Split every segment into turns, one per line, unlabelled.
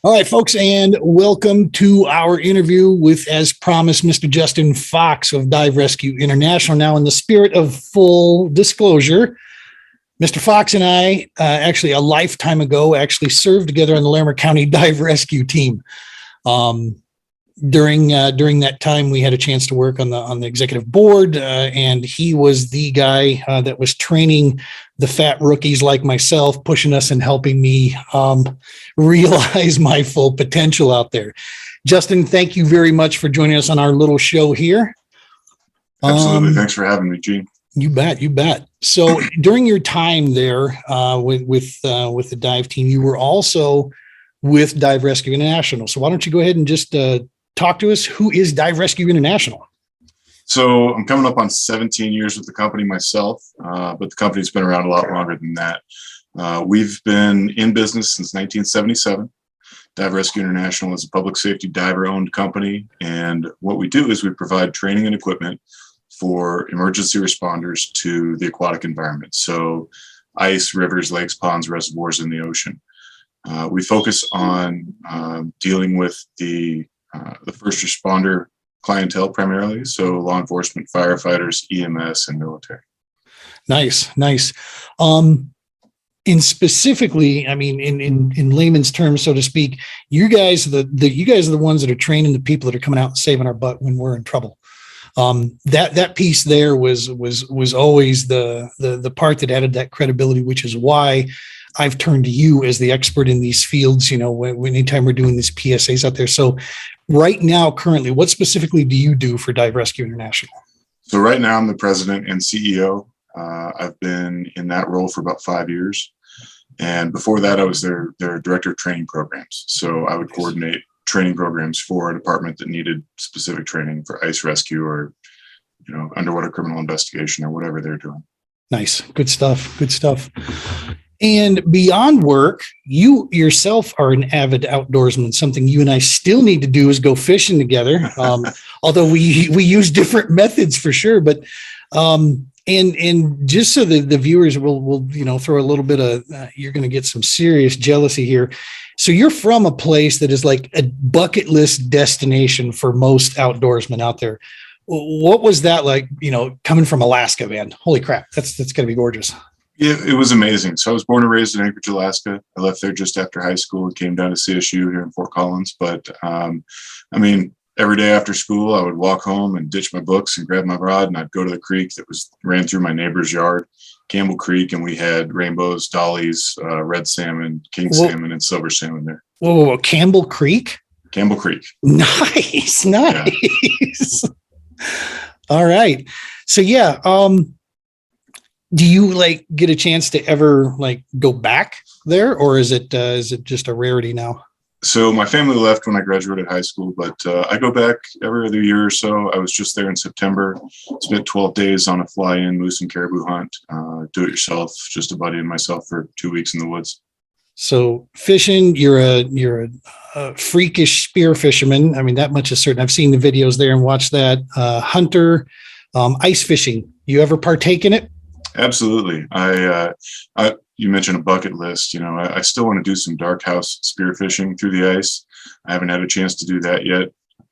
All right, folks, and welcome to our interview with, as promised, Mr. Justin Fox of Dive Rescue International. Now, in the spirit of full disclosure, Mr. Fox and I, actually a lifetime ago, actually served together on the Larimer County Dive Rescue team. During that time, we had a chance to work on the executive board, and he was the guy that was training the fat rookies like myself, pushing us and helping me realize my full potential out there. Justin, thank you very much for joining us on our little show here.
Absolutely. Thanks for having me, Gene.
You bet. So during your time there with the dive team, you were also with Dive Rescue International. So why don't you go ahead and just talk to us. Who is Dive Rescue International?
So I'm coming up on 17 years with the company myself, but the company's been around a lot longer than that. We've been in business since 1977. Dive Rescue International is a public safety diver-owned company, and what we do is we provide training and equipment for emergency responders to the aquatic environment. So ice, rivers, lakes, ponds, reservoirs in the ocean. We focus on dealing with the first responder clientele primarily, so law enforcement, firefighters, EMS, and military.
Nice. And specifically, I mean, in layman's terms, so to speak, you guys are the ones that are training the people that are coming out and saving our butt when we're in trouble. That piece there was always the part that added that credibility, which is why I've turned to you as the expert in these fields, anytime we're doing these PSAs out there. So right now, currently, what specifically do you do for Dive Rescue International?
So right now I'm the president and CEO. I've been in that role for about 5 years. And before that, I was their director of training programs. So I would coordinate training programs for a department that needed specific training for ice rescue or, underwater criminal investigation or whatever they're doing.
Nice. Good stuff. And beyond work, you yourself are an avid outdoorsman. Something you and I still need to do is go fishing together. Although we use different methods for sure, but and just so the viewers will throw a little bit of you're going to get some serious jealousy here. So you're from a place that is like a bucket list destination for most outdoorsmen out there. What was that like? Coming from Alaska, man. Holy crap, that's got to be gorgeous.
It was amazing. So I was born and raised in Anchorage, Alaska. I left there just after high school and came down to CSU here in Fort Collins. But every day after school, I would walk home and ditch my books and grab my rod, and I'd go to the creek that ran through my neighbor's yard, Campbell Creek, and we had rainbows, dollies, red salmon, king salmon, and silver salmon there.
Whoa. Campbell Creek?
Campbell Creek.
Nice. Yeah. All right. So yeah. Do you get a chance to ever go back there, or is it just a rarity now?
So my family left when I graduated high school, but I go back every other year or so. I was just there in September, spent 12 days on a fly-in moose and caribou hunt, do it yourself, just a buddy and myself for 2 weeks in the woods.
So fishing, you're a freakish spear fisherman. I mean, that much is certain. I've seen the videos there and watched that. Hunter, ice fishing. You ever partake in it?
Absolutely. You mentioned a bucket list. I still want to do some dark house spear fishing through the ice. I haven't had a chance to do that yet.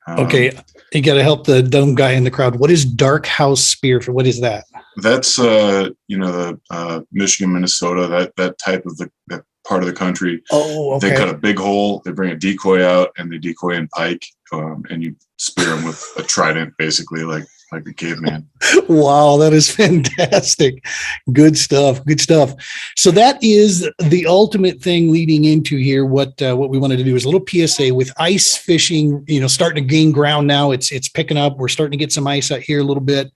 Okay, you got to help the dumb guy in the crowd. What is dark house spear? What is that?
That's the Michigan, Minnesota, that type of that part of the country.
Oh, okay.
They cut a big hole. They bring a decoy out and they decoy in pike, and you spear them with a trident, basically like a caveman.
Wow, that is fantastic. Good stuff. So that is the ultimate thing leading into here. What we wanted to do is a little PSA with ice fishing, starting to gain ground now. It's picking up. We're starting to get some ice out here a little bit.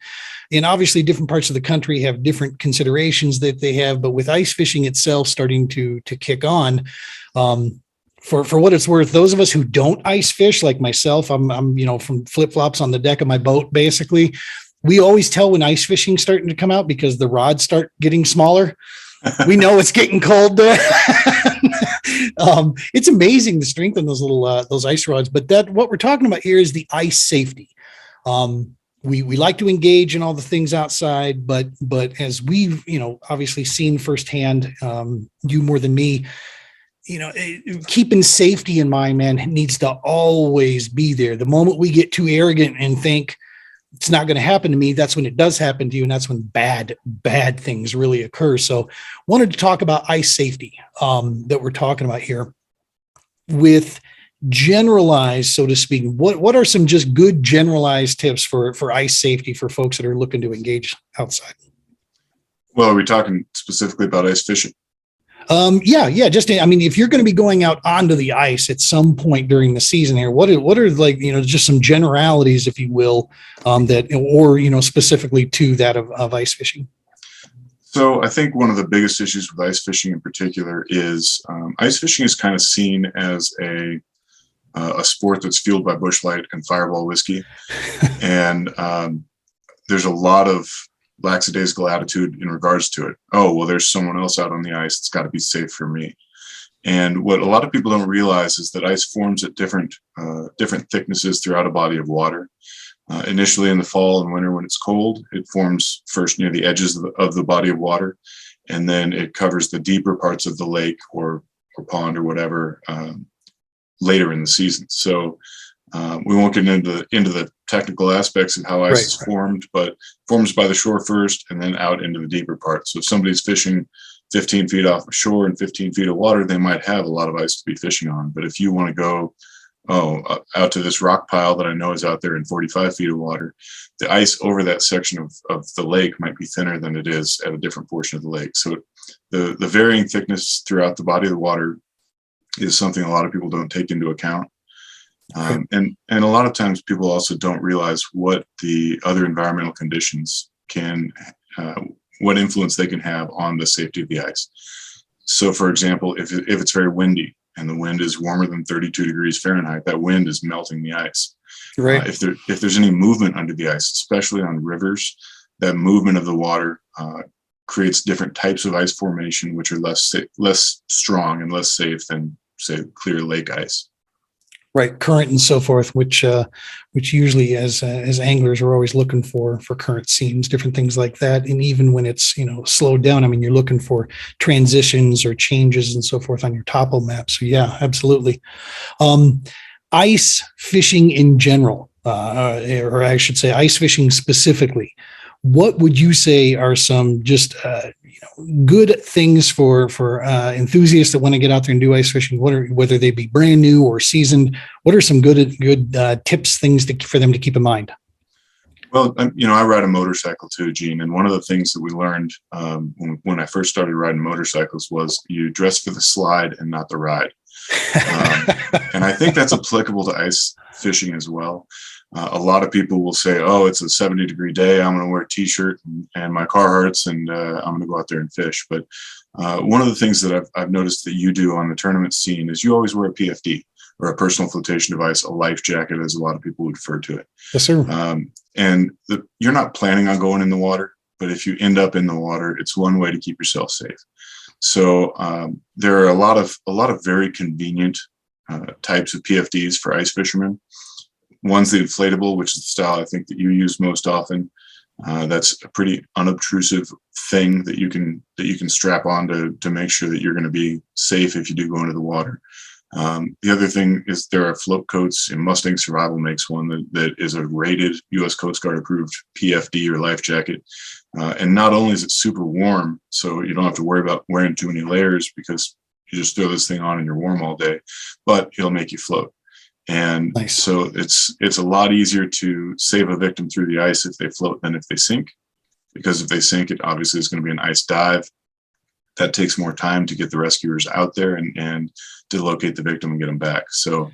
And obviously different parts of the country have different considerations that they have, but with ice fishing itself starting to kick on, for what it's worth, those of us who don't ice fish, like myself, I'm from flip-flops on the deck of my boat, basically. We always tell when ice fishing's starting to come out because the rods start getting smaller. We know it's getting cold there. It's amazing the strength on those little those ice rods. But what we're talking about here is the ice safety. We like to engage in all the things outside, but as we've obviously seen firsthand, you more than me, keeping safety in mind, man, needs to always be there. The moment we get too arrogant and think it's not going to happen to me, that's when it does happen to you. And that's when bad things really occur. So wanted to talk about ice safety that we're talking about here with generalized, so to speak. What are some just good generalized tips for ice safety for folks that are looking to engage outside?
Well, are we talking specifically about ice fishing?
Yeah. Just, I mean, if you're going to be going out onto the ice at some point during the season here, what are like, just some generalities, if you will, specifically to that of ice fishing?
So I think one of the biggest issues with ice fishing in particular is ice fishing is kind of seen as a sport that's fueled by Busch Light and Fireball whiskey. And there's a lot of lackadaisical attitude in regards to it. Oh, well, there's someone else out on the ice. It's got to be safe for me. And what a lot of people don't realize is that ice forms at different thicknesses throughout a body of water. Initially in the fall and winter when it's cold, it forms first near the edges of the body of water, and then it covers the deeper parts of the lake or pond or whatever later in the season. So we won't get into the technical aspects of how ice is formed, but forms by the shore first and then out into the deeper parts. So if somebody's fishing 15 feet off the shore and 15 feet of water, they might have a lot of ice to be fishing on. But if you want to go out to this rock pile that I know is out there in 45 feet of water, the ice over that section of the lake might be thinner than it is at a different portion of the lake. So the varying thickness throughout the body of the water is something a lot of people don't take into account. And a lot of times people also don't realize what the other environmental conditions what influence they can have on the safety of the ice. So for example, if it's very windy and the wind is warmer than 32 degrees Fahrenheit, that wind is melting the ice. Right. If there's any movement under the ice, especially on rivers, that movement of the water creates different types of ice formation, which are less strong and less safe than, say, clear lake ice.
Right, current and so forth, which usually as anglers are always looking for current seams, different things like that. And even when it's slowed down, I mean, you're looking for transitions or changes and so forth on your topo map. So yeah, absolutely. Ice fishing in general, or I should say, ice fishing specifically. What would you say are some just good things for enthusiasts that want to get out there and do ice fishing? Whether they be brand new or seasoned? What are some good tips, things for them to keep in mind?
Well, I ride a motorcycle too, Gene, and one of the things that we learned when I first started riding motorcycles was you dress for the slide and not the ride. And I think that's applicable to ice fishing as well. A lot of people will say, oh, it's a 70-degree day, I'm going to wear a t-shirt and my Carhartts, and I'm going to go out there and fish. But one of the things that I've noticed that you do on the tournament scene is you always wear a PFD, or a personal flotation device, a life jacket, as a lot of people would refer to it.
Yes, sir.
And you're not planning on going in the water, but if you end up in the water, it's one way to keep yourself safe. So there are a lot of very convenient types of PFDs for ice fishermen. One's the inflatable, which is the style I think that you use most often. That's a pretty unobtrusive thing that you can strap on to make sure that you're going to be safe if you do go into the water. The other thing is there are float coats, and Mustang Survival makes one that is a rated U.S. Coast Guard approved PFD or life jacket. And not only is it super warm, so you don't have to worry about wearing too many layers because you just throw this thing on and you're warm all day, but it'll make you float. And nice. So it's a lot easier to save a victim through the ice if they float than if they sink, because if they sink, it obviously is going to be an ice dive. That takes more time to get the rescuers out there and to locate the victim and get them back. So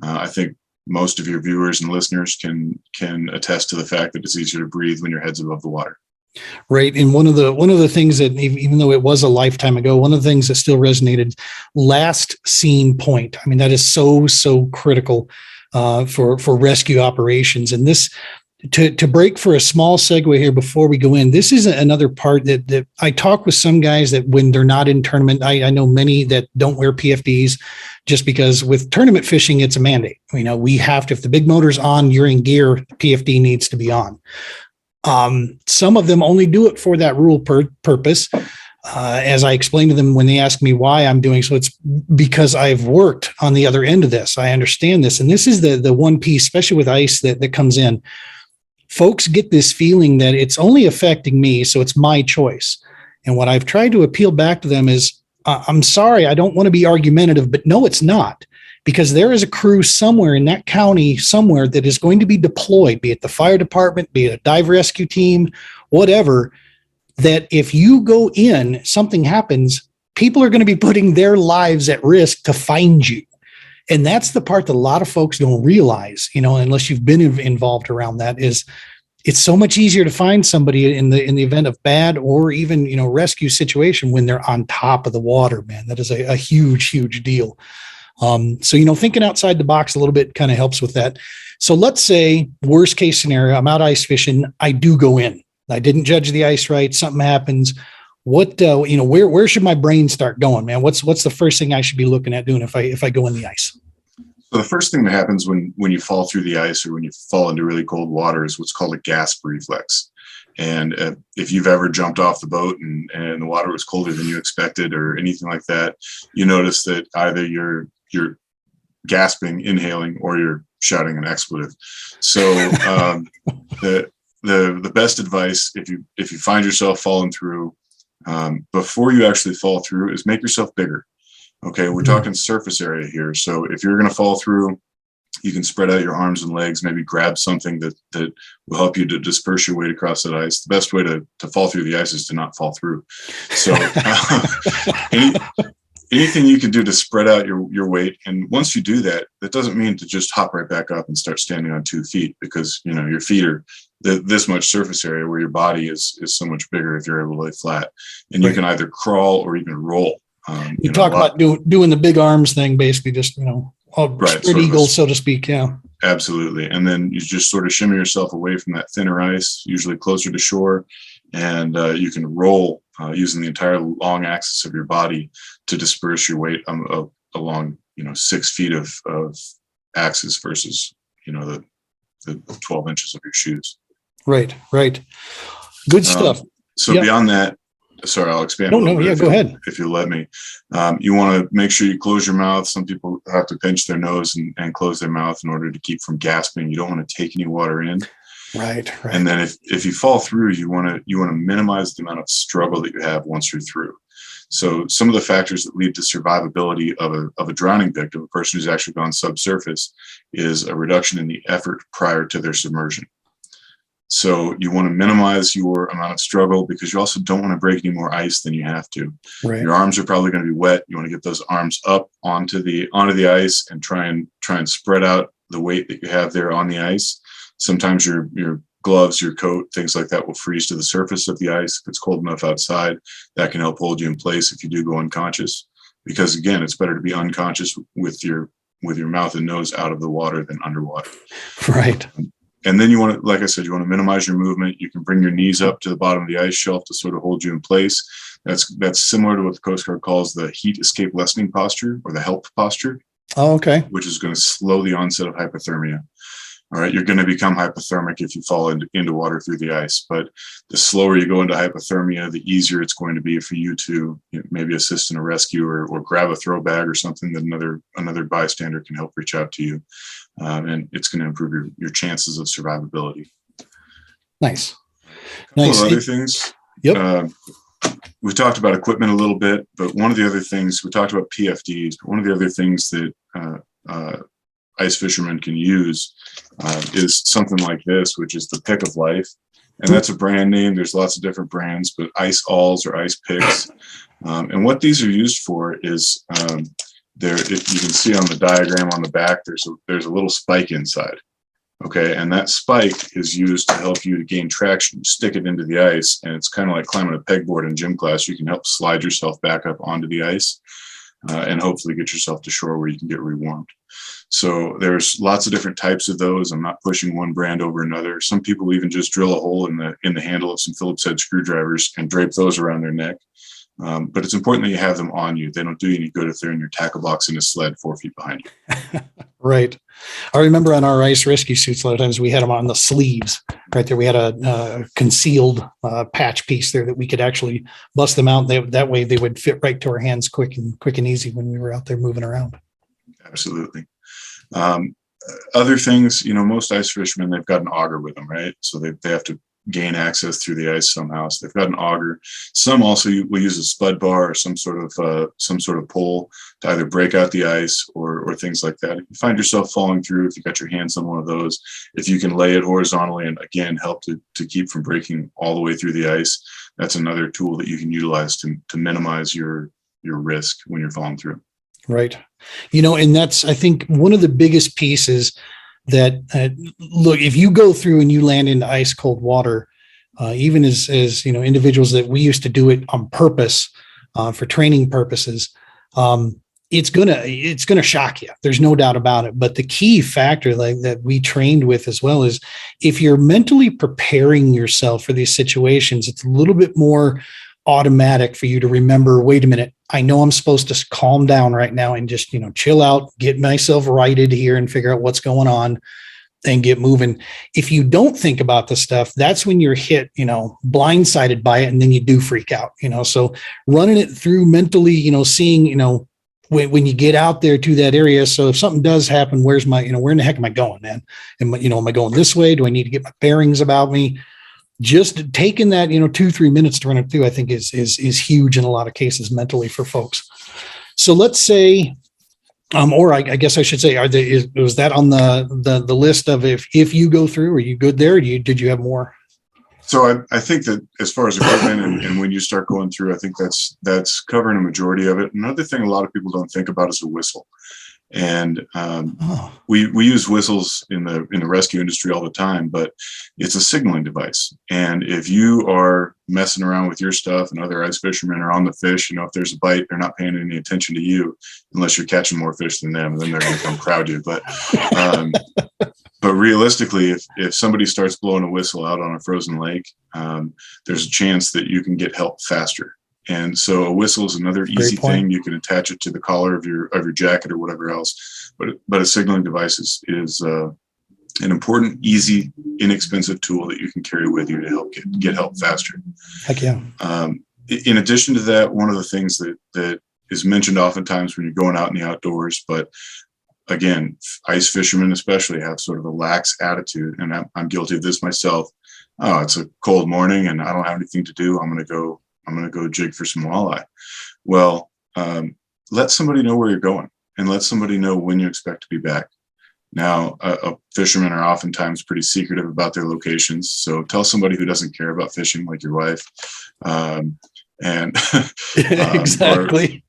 I think most of your viewers and listeners can attest to the fact that it's easier to breathe when your head's above the water.
Right. And one of the things that, even though it was a lifetime ago, one of the things that still resonated, last seen point. I mean, that is so critical for rescue operations. And this, to break for a small segue here before we go in, this is another part that I talk with some guys that when they're not in tournament, I know many that don't wear PFDs just because with tournament fishing, it's a mandate. We have to, if the big motor's on, you're in gear, PFD needs to be on. Some of them only do it for that rural purpose. as I explain to them when they ask me why I'm doing so, it's because I've worked on the other end of this. I understand this. And this is the one piece, especially with ice that comes in. Folks get this feeling that it's only affecting me, so it's my choice. And what I've tried to appeal back to them is, I'm sorry, I don't want to be argumentative, but no, it's not. Because there is a crew somewhere in that county somewhere that is going to be deployed, be it the fire department, be it a dive rescue team, whatever, that if you go in, something happens, people are going to be putting their lives at risk to find you. And that's the part that a lot of folks don't realize, unless you've been involved around that, is it's so much easier to find somebody in the event of bad or even, rescue situation when they're on top of the water, man. That is a huge, huge deal. So, thinking outside the box a little bit kind of helps with that. So let's say worst case scenario, I'm out ice fishing. I do go in. I didn't judge the ice right. Something happens. What, where should my brain start going, man? What's the first thing I should be looking at doing if I go in the ice?
So the first thing that happens when you fall through the ice or when you fall into really cold water is what's called a gasp reflex. And if you've ever jumped off the boat and the water was colder than you expected or anything like that, you notice that either you're gasping, inhaling, or you're shouting an expletive. So the best advice, if you find yourself falling through, before you actually fall through, is make yourself bigger. Okay, we're talking surface area here. So if you're going to fall through, you can spread out your arms and legs, maybe grab something that will help you to disperse your weight across that ice. The best way to fall through the ice is to not fall through. So anything you can do to spread out your weight. And once you do that, that doesn't mean to just hop right back up and start standing on 2 feet, because, your feet are this much surface area where your body is so much bigger if you're able to lay flat. And you can either crawl or even roll.
You talk about doing the big arms thing, basically just, spread eagle, so to speak. Yeah,
absolutely. And then you just sort of shimmy yourself away from that thinner ice, usually closer to shore. And you can roll using the entire long axis of your body to disperse your weight along, 6 feet of axis versus, the 12 inches of your shoes.
Right. Good stuff.
Beyond that, sorry, I'll expand.
Go ahead.
If you'll let me. You want to make sure you close your mouth. Some people have to pinch their nose and close their mouth in order to keep from gasping. You don't want to take any water in. Right. And then if you fall through, you want to minimize the amount of struggle that you have once you're through. So some of the factors that lead to survivability of a drowning victim, a person who's actually gone subsurface, is a reduction in the effort prior to their submersion. So you want to minimize your amount of struggle because you also don't want to break any more ice than you have to. Right. Your arms are probably going to be wet. You want to get those arms up onto the ice and try and spread out the weight that you have there on the ice. Sometimes your gloves, your coat, things like that will freeze to the surface of the ice. If it's cold enough outside, that can help hold you in place if you do go unconscious. Because again, it's better to be unconscious with your mouth and nose out of the water than underwater.
Right.
And then you want to, like I said, you want to minimize your movement. You can bring your knees up to the bottom of the ice shelf to sort of hold you in place. That's similar to what the Coast Guard calls the heat escape lessening posture, or the HELP posture.
Oh, okay.
Which is going to slow the onset of hypothermia. All right, you're going to become hypothermic if you fall into water through the ice. But the slower you go into hypothermia, the easier it's going to be for you to maybe assist in a rescue or grab a throw bag or something that another bystander can help reach out to you. And it's going to improve your chances of survivability.
Nice.
A couple of other things.
Yep.
We talked about equipment a little bit, but one of the other things, we talked about PFDs, but one of the other things that ice fishermen can use is something like this, which is the Pick of Life. And that's a brand name. There's lots of different brands, but ice awls or ice picks. And what these are used for is you can see on the diagram on the back, there's a little spike inside. Okay. And that spike is used to help you to gain traction. You stick it into the ice, and it's kind of like climbing a pegboard in gym class. You can help slide yourself back up onto the ice and hopefully get yourself to shore where you can get rewarmed. So there's lots of different types of those. I'm not pushing one brand over another. Some people even just drill a hole in the handle of some Phillips head screwdrivers and drape those around their neck. But it's important that you have them on you. They don't do you any good if they're in your tackle box in a sled 4 feet behind you.
Right. I remember on our ice rescue suits, a lot of times we had them on the sleeves right there. We had a concealed patch piece there that we could actually bust them out. That way they would fit right to our hands quick and easy when we were out there moving around.
Absolutely. Other things, most ice fishermen, they've got an auger with them, right? So they have to gain access through the ice somehow. So they've got an auger. Some also will use a spud bar or some sort of pole to either break out the ice or things like that. If you find yourself falling through, if you got your hands on one of those, if you can lay it horizontally and again help to keep from breaking all the way through the ice, that's another tool that you can utilize to minimize your risk when you're falling through.
Right. And that's, I think, one of the biggest pieces that look, if you go through and you land into ice cold water, even as individuals that we used to do it on purpose for training purposes, it's gonna shock you. There's no doubt about it. But the key factor like that we trained with as well is if you're mentally preparing yourself for these situations, it's a little bit more automatic for you to remember, wait a minute, I know I'm supposed to calm down right now and just, chill out, get myself righted here and figure out what's going on and get moving. If you don't think about the stuff, that's when you're hit, blindsided by it. And then you do freak out, so running it through mentally, seeing, when you get out there to that area. So if something does happen, where in the heck am I going, man? Am I going this way? Do I need to get my bearings about me? Just taking that, 2-3 minutes to run it through, I think is huge in a lot of cases mentally for folks. So let's say, or I guess I should say, was that on the list of if you go through, are you good there? Did you have more?
So I think that as far as equipment and when you start going through, I think that's covering a majority of it. Another thing a lot of people don't think about is a whistle. And we use whistles in the rescue industry all the time, but it's a signaling device. And if you are messing around with your stuff and other ice fishermen are on the fish, if there's a bite, they're not paying any attention to you unless you're catching more fish than them, and then they're going to come crowd you. But realistically, if somebody starts blowing a whistle out on a frozen lake, there's a chance that you can get help faster. And so a whistle is another easy thing. You can attach it to the collar of your jacket or whatever else. But a signaling device is an important, easy, inexpensive tool that you can carry with you to help get help faster.
Heck yeah.
In addition to that, one of the things that is mentioned oftentimes when you're going out in the outdoors, but again, ice fishermen especially have sort of a lax attitude, and I'm guilty of this myself. Oh, it's a cold morning and I don't have anything to do. I'm going to go jig for some walleye. Well, let somebody know where you're going and let somebody know when you expect to be back. Now, fishermen are oftentimes pretty secretive about their locations. So tell somebody who doesn't care about fishing, like your wife,
exactly.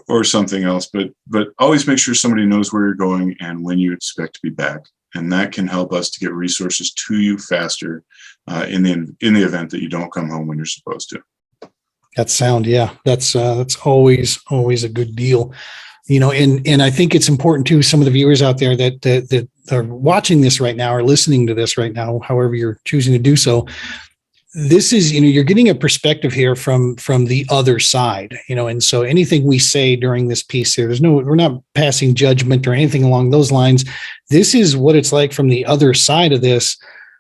Or something else. But always make sure somebody knows where you're going and when you expect to be back. And that can help us to get resources to you faster in the event that you don't come home when you're supposed to.
That's sound. Yeah, that's always a good deal. And I think it's important too, some of the viewers out there that are watching this right now or listening to this right now, however you're choosing to do so. This is, you're getting a perspective here from the other side, and so anything we say during this piece here, we're not passing judgment or anything along those lines. This is what it's like from the other side of this.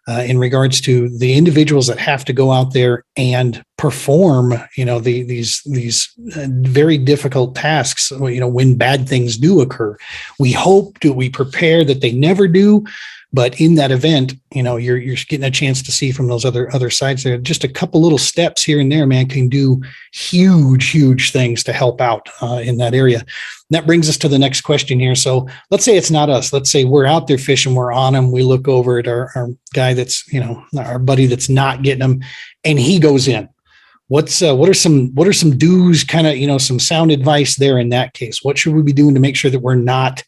In regards to the individuals that have to go out there and perform, these very difficult tasks, when bad things do occur. We prepare that they never do. But in that event, you're getting a chance to see from those other sides there. Just a couple little steps here and there, man, can do huge things to help out in that area. And that brings us to the next question here. So let's say it's not us. Let's say we're out there fishing, we're on them. We look over at our guy that's, our buddy that's not getting them, and he goes in. What are some do's, kind of, some sound advice there in that case? What should we be doing to make sure that we're not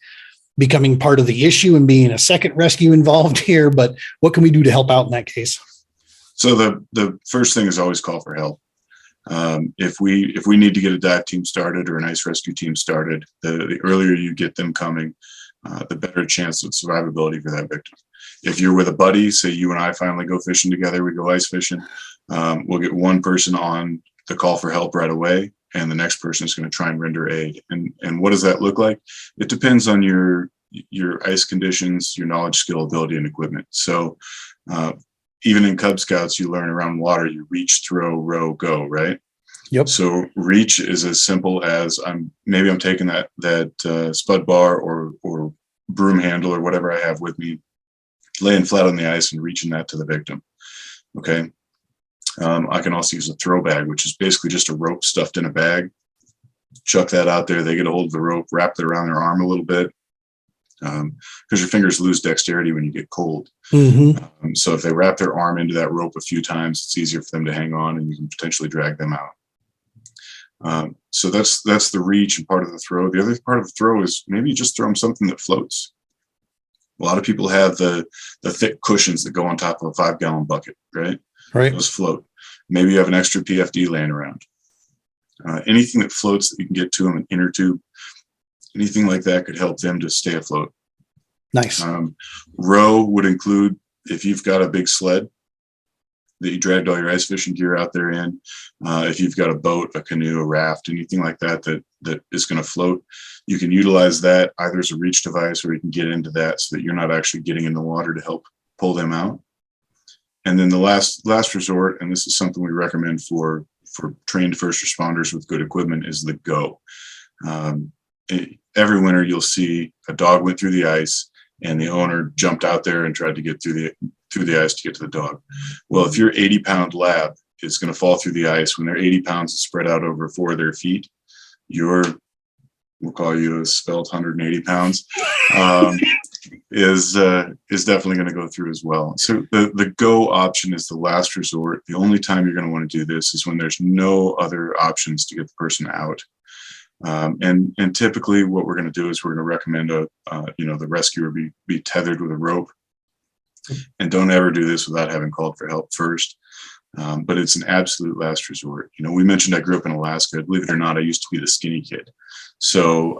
becoming part of the issue and being a second rescue involved here, but what can we do to help out in that case?
So the first thing is always call for help. If we need to get a dive team started or an ice rescue team started, the earlier you get them coming, the better chance of survivability for that victim. If you're with a buddy, say you and I finally go fishing together, we go ice fishing, we'll get one person on the call for help right away, and the next person is going to try and render aid. And what does that look like? It depends on your ice conditions, your knowledge, skill, ability, and equipment. So even in Cub Scouts, you learn around water, you reach, throw, row, go, right?
Yep.
So reach is as simple as I'm taking that spud bar or broom handle or whatever I have with me, laying flat on the ice and reaching that to the victim. Okay. I can also use a throw bag, which is basically just a rope stuffed in a bag. Chuck that out there. They get a hold of the rope, wrap it around their arm a little bit, because your fingers lose dexterity when you get cold.
Mm-hmm.
So if they wrap their arm into that rope a few times, it's easier for them to hang on, and you can potentially drag them out. So that's the reach and part of the throw. The other part of the throw is maybe you just throw them something that floats. A lot of people have the thick cushions that go on top of a 5-gallon bucket, right?
Right.
Those float. Maybe you have an extra PFD laying around. Anything that floats that you can get to them, an inner tube, anything like that could help them to stay afloat.
Nice.
Row would include if you've got a big sled that you dragged all your ice fishing gear out there in. If you've got a boat, a canoe, a raft, anything like that is going to float, you can utilize that either as a reach device, or you can get into that so that you're not actually getting in the water to help pull them out. And then the last resort, and this is something we recommend for trained first responders with good equipment, is the go. Every winter you'll see a dog went through the ice and the owner jumped out there and tried to get through the ice to get to the dog. Well, if your 80-pound lab is going to fall through the ice when they're 80 pounds spread out over 4 of their feet, we'll call you a svelte 180 pounds, is definitely going to go through as well. So the go option is the last resort. The only time you're going to want to do this is when there's no other options to get the person out. And typically what we're going to do is we're going to recommend the rescuer be tethered with a rope. And don't ever do this without having called for help first. But it's an absolute last resort. We mentioned I grew up in Alaska. Believe it or not, I used to be the skinny kid. So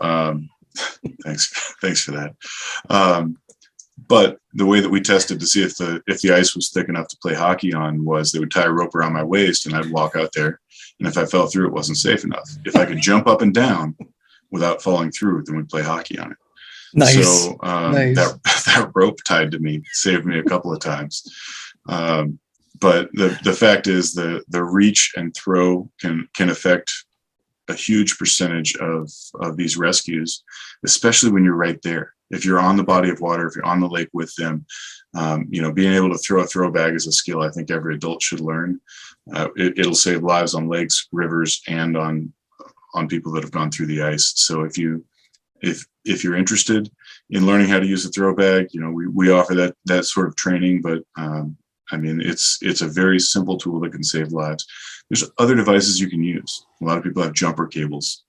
thanks for that. But the way that we tested to see if the ice was thick enough to play hockey on was they would tie a rope around my waist and I'd walk out there. And if I fell through, it wasn't safe enough. If I could jump up and down without falling through, then we'd play hockey on it.
Nice.
So
Nice.
that rope tied to me saved me a couple of times. But the fact is the reach and throw can affect a huge percentage of these rescues, especially when you're right there. If you're on the body of water, if you're on the lake with them, being able to throw a throw bag is a skill I think every adult should learn. It'll save lives on lakes, rivers, and on people that have gone through the ice. So if you're interested in learning how to use a throw bag, we offer that sort of training, but it's a very simple tool that can save lives. There's other devices you can use. A lot of people have jumper cables.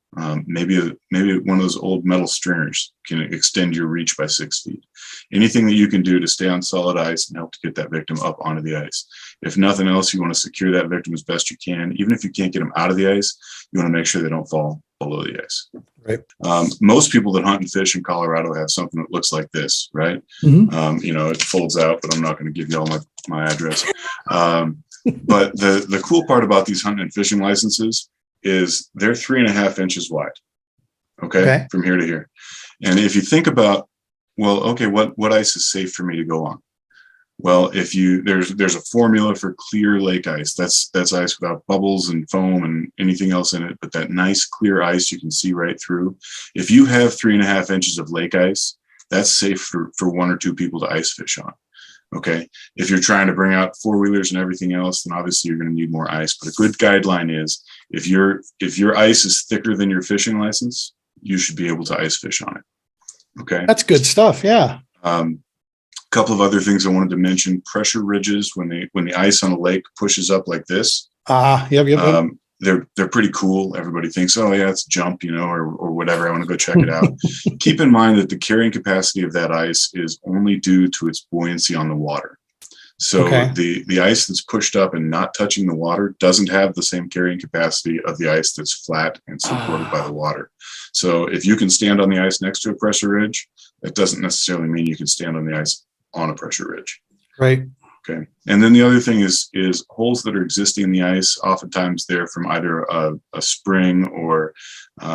Maybe one of those old metal stringers can extend your reach by 6 feet. Anything that you can do to stay on solid ice and help to get that victim up onto the ice. If nothing else, you want to secure that victim as best you can. Even if you can't get them out of the ice, you want to make sure they don't fall below the ice.
Right.
Most people that hunt and fish in Colorado have something that looks like this, right?
Mm-hmm.
It folds out, but I'm not going to give you all my address. But the cool part about these hunting and fishing licenses is they're 3.5 inches wide. Okay. From here to here. And if you think about, what ice is safe for me to go on? Well, there's a formula for clear lake ice. That's ice without bubbles and foam and anything else in it, but that nice clear ice you can see right through. If you have 3.5 inches of lake ice, that's safe for 1 or 2 people to ice fish on. Okay. If you're trying to bring out 4-wheelers and everything else, then obviously you're going to need more ice. But a good guideline is if your ice is thicker than your fishing license, you should be able to ice fish on it. Okay.
That's good stuff. Yeah.
Couple of other things I wanted to mention: pressure ridges when the ice on a lake pushes up like this.
Yep.
They're pretty cool. Everybody thinks, oh yeah, it's jump, or whatever. I want to go check it out. Keep in mind that the carrying capacity of that ice is only due to its buoyancy on the water. So the ice that's pushed up and not touching the water doesn't have the same carrying capacity of the ice that's flat and supported by the water. So if you can stand on the ice next to a pressure ridge, that doesn't necessarily mean you can stand on the ice on a pressure ridge.
Right.
Okay. And then the other thing is holes that are existing in the ice. Oftentimes they're from either a spring or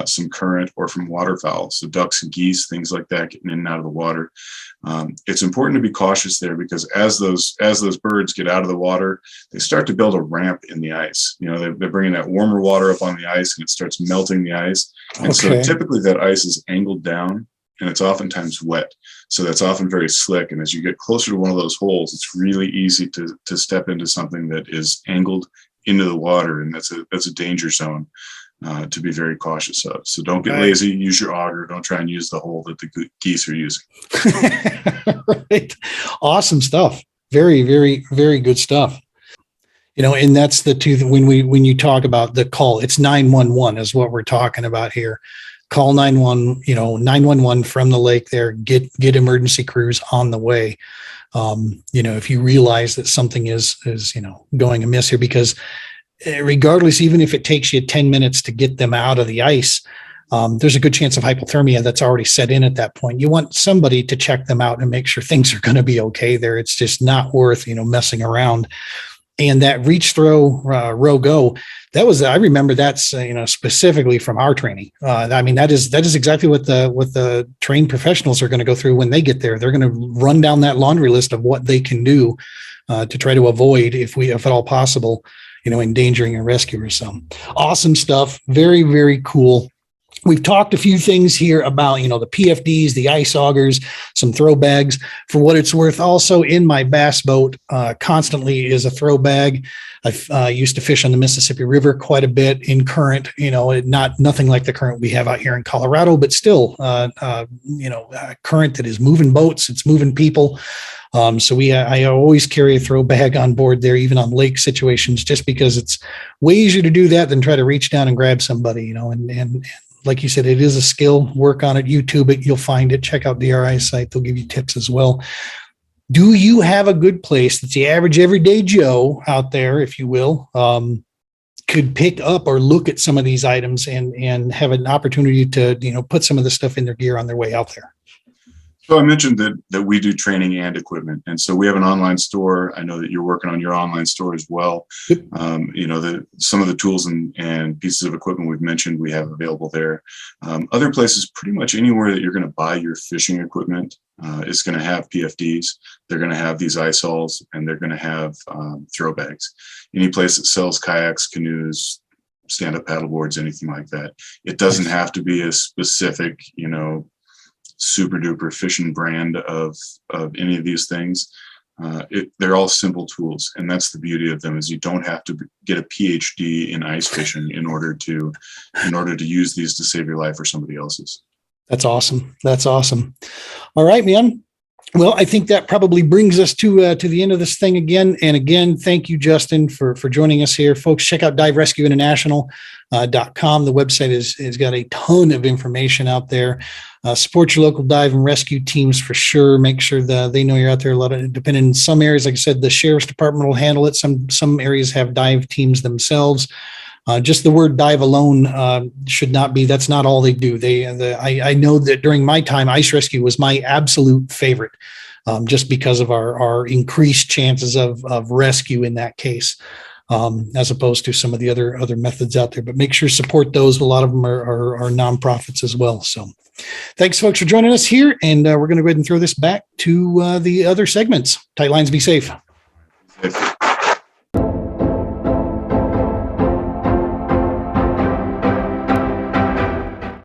some current, or from waterfowl. So ducks and geese, things like that, getting in and out of the water. It's important to be cautious there, because as those birds get out of the water, they start to build a ramp in the ice. They're bringing that warmer water up on the ice, and it starts melting the ice. And so typically that ice is angled down, and it's oftentimes wet. So that's often very slick. And as you get closer to one of those holes, it's really easy to step into something that is angled into the water. And that's a danger zone to be very cautious of. So don't get lazy, use your auger. Don't try and use the hole that the geese are using.
Right. Awesome stuff. Very, very, very good stuff. And that's the two, when you talk about the call, it's 911 is what we're talking about here. Call 911 from the lake there, get emergency crews on the way. If you realize that something is going amiss here, because regardless, even if it takes you 10 minutes to get them out of the ice, there's a good chance of hypothermia that's already set in at that point. You want somebody to check them out and make sure things are going to be okay there. It's just not worth, messing around. And that reach, throw, row, go, I remember that's, specifically from our training. That is exactly what the trained professionals are going to go through when they get there. They're going to run down that laundry list of what they can do to try to avoid, if at all possible, endangering a rescuer. So awesome stuff. Very, very cool. We've talked a few things here about, the PFDs, the ice augers, some throw bags. For what it's worth, also in my bass boat constantly is a throw bag. I've used to fish on the Mississippi River quite a bit in current, nothing like the current we have out here in Colorado, but still, current that is moving boats, it's moving people. I always carry a throw bag on board there, even on lake situations, just because it's way easier to do that than try to reach down and grab somebody, and like you said, it is a skill. Work on it, YouTube it, you'll find it. Check out DRI's site. They'll give you tips as well. Do you have a good place that the average everyday Joe out there, if you will, could pick up or look at some of these items and have an opportunity to, put some of the stuff in their gear on their way out there?
So I mentioned that we do training and equipment. And so we have an online store. I know that you're working on your online store as well.
Yep.
Some of the tools and pieces of equipment we've mentioned, we have available there. Other places, pretty much anywhere that you're going to buy your fishing equipment is going to have PFDs. They're going to have these ice hauls, and they're going to have throw bags. Any place that sells kayaks, canoes, stand-up paddle boards, anything like that. It doesn't have to be a specific, super duper fishing brand of any of these things. They're all simple tools, and that's the beauty of them, is you don't have to get a PhD in ice fishing in order to use these to save your life or somebody else's. That's awesome.
All right, man. Well, I think that probably brings us to the end of this thing again. And again, thank you, Justin, for joining us here. Folks, check out DiveRescueInternational.com. The website has got a ton of information out there. Support your local dive and rescue teams for sure. Make sure that they know you're out there. Depending in some areas, like I said, the sheriff's department will handle it. Some areas have dive teams themselves. Just the word dive alone should not be. That's not all they do. I know that during my time, ice rescue was my absolute favorite, just because of our increased chances of rescue in that case, as opposed to some of the other methods out there. But make sure to support those. A lot of them are nonprofits as well. So, thanks, folks, for joining us here, and we're going to go ahead and throw this back to the other segments. Tight lines, be safe.